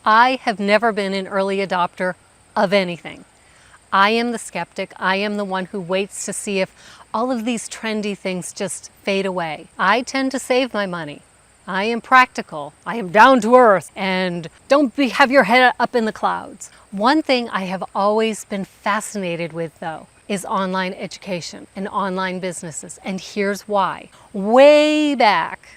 I have never been an early adopter of anything. I am the skeptic. I am the one who waits to see if all of these trendy things just fade away. I tend to save my money. I am practical. I am down to earth and have your head up in the clouds. One thing I have always been fascinated with, though, is online education and online businesses. And here's why. Way back,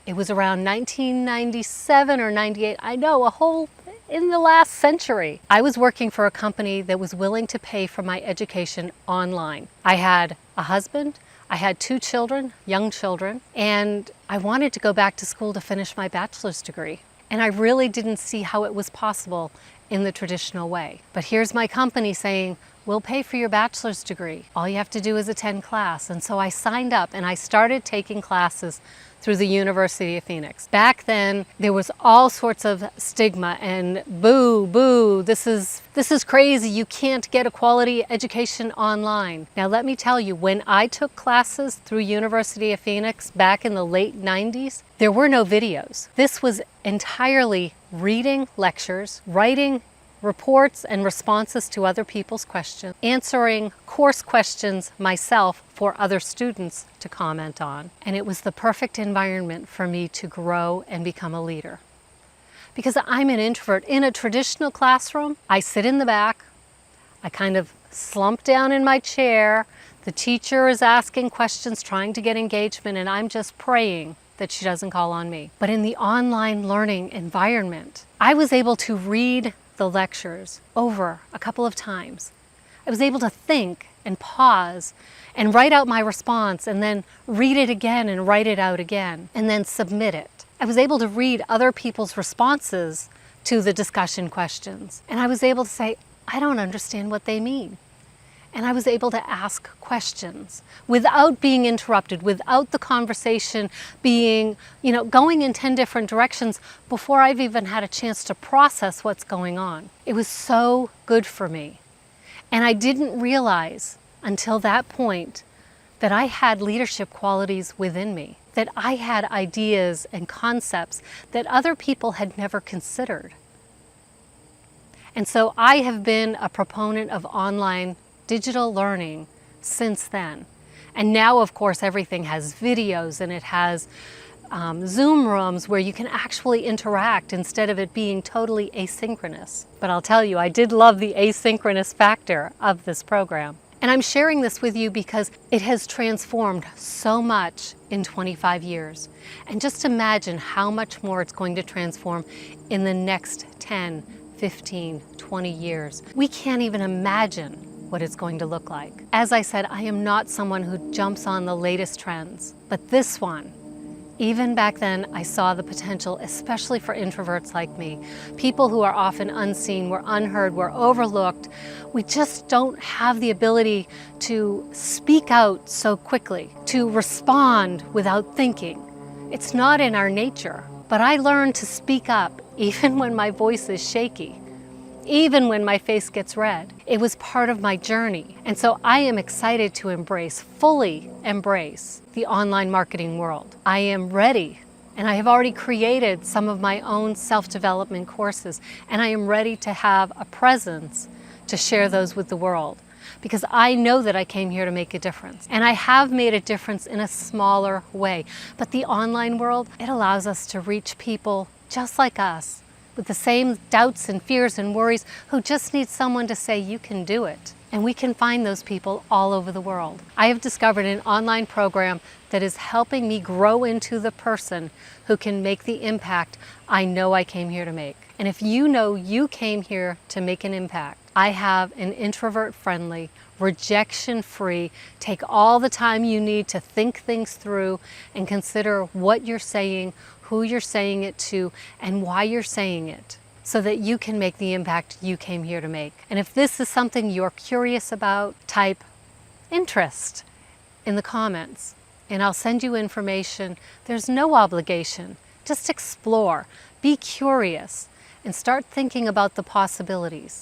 it was around 1997 or 98, I know, in the last century, I was working for a company that was willing to pay for my education online. I had a husband, I had 2 children, young children, and I wanted to go back to school to finish my bachelor's degree. And I really didn't see how it was possible in the traditional way. But here's my company saying, we'll pay for your bachelor's degree. All you have to do is attend class. And so I signed up and I started taking classes through the University of Phoenix. Back then, there was all sorts of stigma and boo, this is crazy, you can't get a quality education online. Now let me tell you, when I took classes through University of Phoenix back in the late 90s, there were no videos. This was entirely reading lectures, writing reports and responses to other people's questions, answering course questions myself for other students to comment on. And it was the perfect environment for me to grow and become a leader. Because I'm an introvert. In a traditional classroom, I sit in the back, I kind of slump down in my chair, the teacher is asking questions, trying to get engagement, and I'm just praying that she doesn't call on me. But in the online learning environment, I was able to read the lectures over a couple of times. I was able to think and pause and write out my response and then read it again and write it out again and then submit it. I was able to read other people's responses to the discussion questions, and I was able to say, I don't understand what they mean. And I was able to ask questions without being interrupted, without the conversation being, going in 10 different directions before I've even had a chance to process what's going on. It was so good for me. And I didn't realize until that point that I had leadership qualities within me, that I had ideas and concepts that other people had never considered. And so I have been a proponent of online digital learning since then. And now, of course, everything has videos and it has Zoom rooms where you can actually interact instead of it being totally asynchronous. But I'll tell you, I did love the asynchronous factor of this program. And I'm sharing this with you because it has transformed so much in 25 years. And just imagine how much more it's going to transform in the next 10, 15, 20 years. We can't even imagine what it's going to look like. As I said, I am not someone who jumps on the latest trends, but this one, even back then, I saw the potential, especially for introverts like me, people who are often unseen, we're unheard, we're overlooked. We just don't have the ability to speak out so quickly, to respond without thinking. It's not in our nature, but I learned to speak up even when my voice is shaky. Even when my face gets red. It was part of my journey. And so I am excited to fully embrace the online marketing world. I am ready, and I have already created some of my own self-development courses, and I am ready to have a presence to share those with the world. Because I know that I came here to make a difference. And I have made a difference in a smaller way. But the online world, it allows us to reach people just like us, with the same doubts and fears and worries, who just need someone to say, you can do it. And we can find those people all over the world. I have discovered an online program that is helping me grow into the person who can make the impact I know I came here to make. And if you know you came here to make an impact, I have an introvert-friendly, rejection-free, take all the time you need to think things through and consider what you're saying, who you're saying it to, and why you're saying it, so that you can make the impact you came here to make. And if this is something you're curious about, type interest in the comments, and I'll send you information. There's no obligation. Just explore, be curious, and start thinking about the possibilities.